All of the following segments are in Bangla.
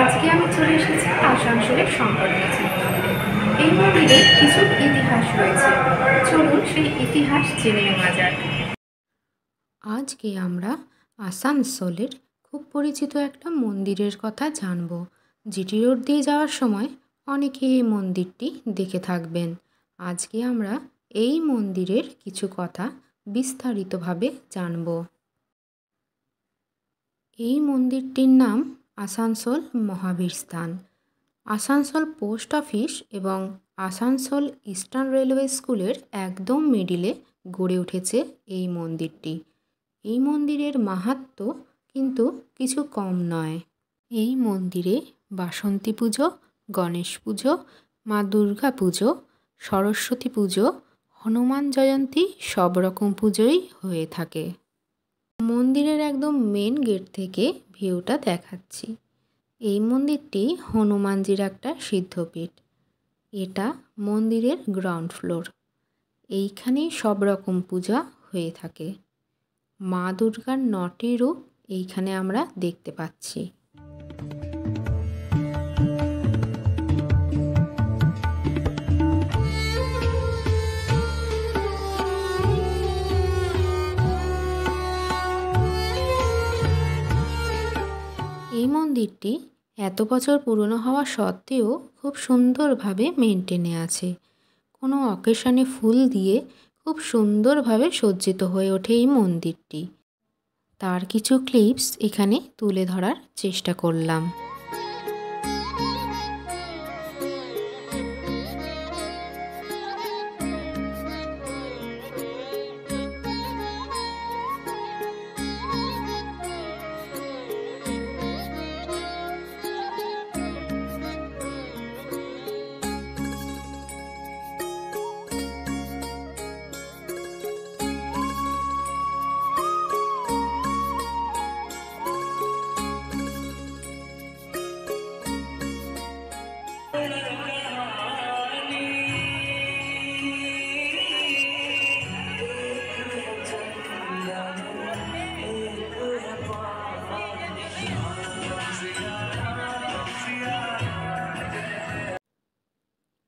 আজকে আমি চলে এসেছি আসানসোলের শঙ্কর মন্দিরে। এই মন্দিরে কিছু ইতিহাস রয়েছে, চলুন সেই ইতিহাস জেনে নেওয়া যাক। আজকে আমরা আসানসোলের খুব পরিচিত একটা মন্দিরের কথা জানব। জিটি রোড দিয়ে যাওয়ার সময় অনেকে এই মন্দিরটি দেখে থাকবেন। আজকে আমরা এই মন্দিরের কিছু কথা বিস্তারিতভাবে জানব। এই মন্দিরটির নাম আসানসোল মহাবীর স্থান। আসানসোল পোস্ট অফিস এবং আসানসোল ইস্টার্ন রেলওয়ে স্কুলের একদম মিডিলে গড়ে উঠেছে এই মন্দিরটি। এই মন্দিরের মাহাত্ম্য কিন্তু কিছু কম নয়। এই মন্দিরে বাসন্তী পুজো, গণেশ পুজো, মা দুর্গা পুজো, সরস্বতী পুজো, হনুমান জয়ন্তী সব রকম পুজোই হয়ে থাকে। মন্দিরের একদম মেন গেট থেকে ভিউটা দেখাচ্ছি। এই মন্দিরটি হনুমানজির একটা সিদ্ধপীঠ। এটা মন্দিরের গ্রাউন্ড ফ্লোর। এইখানেই সব রকম পূজা হয়ে থাকে। মা দুর্গার ৯টি রূপ এইখানে আমরা দেখতে পাচ্ছি। এই মন্দিরটি এত বছর পুরনো হওয়া সত্ত্বেও খুব সুন্দরভাবে মেনটেনে আছে। কোনো অকেশনে ফুল দিয়ে খুব সুন্দরভাবে সজ্জিত হয়ে ওঠে এই মন্দিরটি। তার কিছু ক্লিপস এখানে তুলে ধরার চেষ্টা করলাম।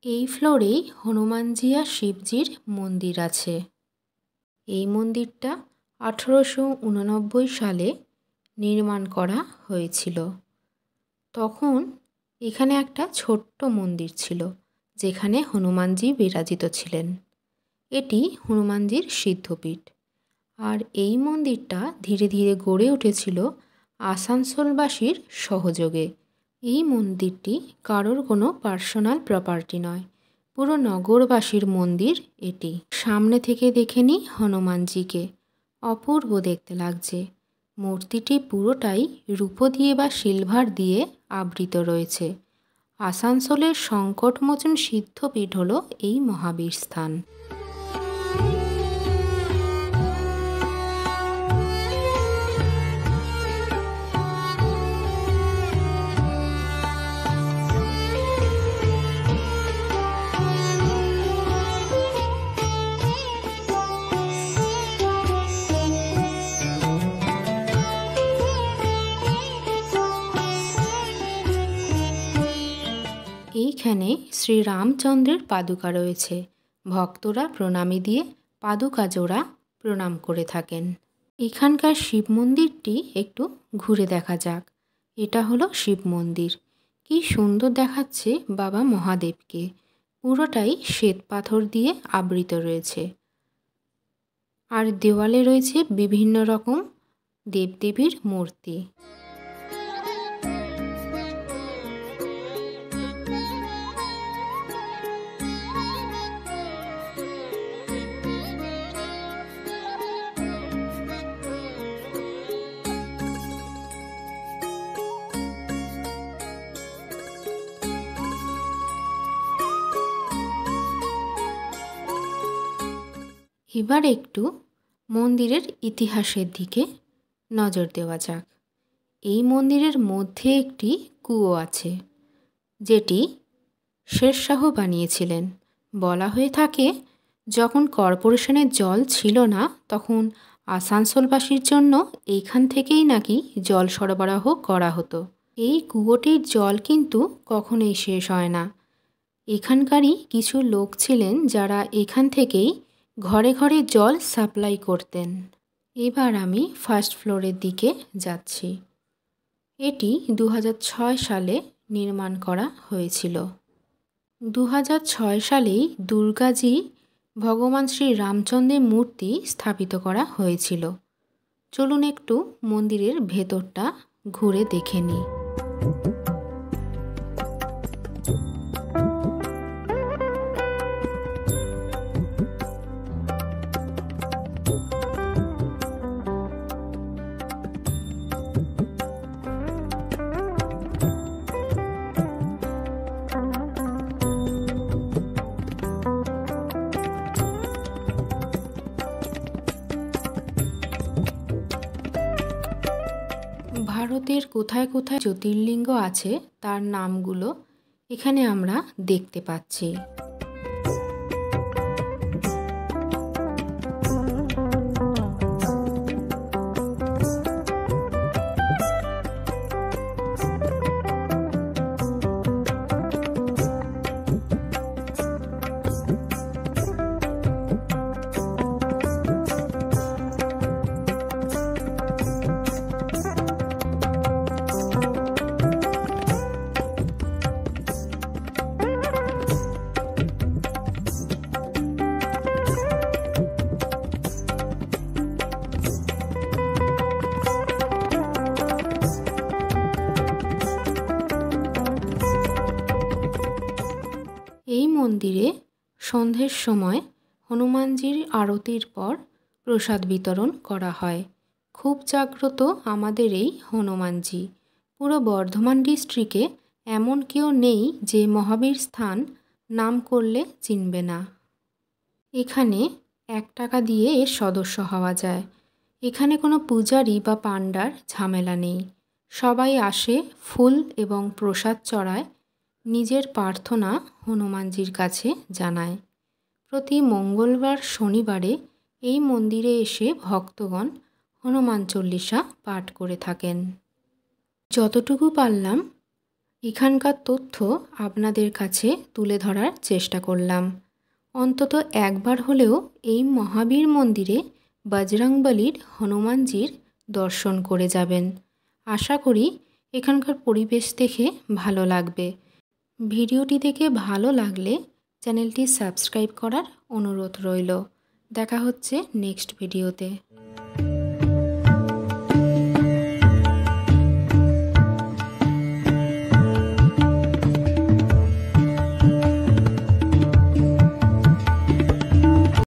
এই ফ্লোরেই হনুমানজি আর শিবজির মন্দির আছে। এই মন্দিরটা 1889 সালে নির্মাণ করা হয়েছিল। তখন এখানে একটা ছোট্ট মন্দির ছিল, যেখানে হনুমানজি বিরাজিত ছিলেন। এটি হনুমানজির সিদ্ধপীঠ। আর এই মন্দিরটা ধীরে ধীরে গড়ে উঠেছিল আসানসোলবাসীর সহযোগে। এই মন্দিরটি কারোর কোনো পার্সোনাল প্রপার্টি নয়, পুরো নগরবাসীর মন্দির এটি। সামনে থেকে দেখে নিই হনুমানজিকে। অপূর্ব দেখতে লাগছে। মূর্তিটি পুরোটাই রূপো দিয়ে বা সিলভার দিয়ে আবৃত রয়েছে। আসানসোলের সংকটমোচন সিদ্ধপীঠ হলো এই মহাবীর স্থান। এইখানে শ্রীরামচন্দ্রের পাদুকা রয়েছে। ভক্তরা প্রণামী দিয়ে পাদুকা জোড়া প্রণাম করে থাকেন। এখানকার শিব মন্দিরটি একটু ঘুরে দেখা যাক। এটা হলো শিব মন্দির। কি সুন্দর দেখাচ্ছে বাবা মহাদেবকে। পুরোটাই শ্বেত পাথর দিয়ে আবৃত রয়েছে। আর দেওয়ালে রয়েছে বিভিন্ন রকম দেবদেবীর মূর্তি। এবার একটু মন্দিরের ইতিহাসের দিকে নজর দেওয়া যাক। এই মন্দিরের মধ্যে একটি কুয়ো আছে, যেটি শেরশাহ বানিয়েছিলেন। বলা হয়ে থাকে যখন কর্পোরেশনের জল ছিল না, তখন আসানসোলবাসীর জন্য এইখান থেকেই নাকি জল সরবরাহ করা হতো। এই কুয়োটির জল কিন্তু কখনোই শেষ হয় না। এখানকারই কিছু লোক ছিলেন যারা এখান থেকেই ঘরে ঘরে জল সাপ্লাই করতেন। এবার আমি ফার্স্ট ফ্লোরের দিকে যাচ্ছি। এটি 2006 সালে নির্মাণ করা হয়েছিল। 2006 সালেই দুর্গাজি ভগবান শ্রী রামচন্দ্রের মূর্তি স্থাপিত করা হয়েছিল। চলুন একটু মন্দিরের ভেতরটা ঘুরে দেখে নিই। ভারতের কোথায় কোথায় জ্যোতির্লিঙ্গ আছে তার নামগুলো এখানে আমরা দেখতে পাচ্ছি। এই মন্দিরে সন্ধ্যের সময় হনুমানজির আরতির পর প্রসাদ বিতরণ করা হয়। খুব জাগ্রত আমাদের এই হনুমানজি। পুরো বর্ধমান ডিস্ট্রিক্টে এমন কেউ নেই যে মহাবীর স্থান নাম করলে চিনবে না। এখানে 1 টাকা দিয়ে এর সদস্য হওয়া যায়। এখানে কোনো পূজারি বা পাণ্ডার ঝামেলা নেই। সবাই আসে, ফুল এবং প্রসাদ চড়ায়, নিজের প্রার্থনা হনুমানজির কাছে জানায়। প্রতি মঙ্গলবার শনিবারে এই মন্দিরে এসে ভক্তগণ হনুমান চল্লিশা পাঠ করে থাকেন। যতটুকু পারলাম এখানকার তথ্য আপনাদের কাছে তুলে ধরার চেষ্টা করলাম। অন্তত একবার হলেও এই মহাবীর মন্দিরে বজরংবলীর হনুমানজির দর্শন করে যাবেন। আশা করি এখানকার পরিবেশ দেখে ভালো লাগবে। ভিডিওটি দেখে ভালো লাগলে চ্যানেলটি সাবস্ক্রাইব করার অনুরোধ রইল। দেখা হচ্ছে নেক্সট ভিডিওতে।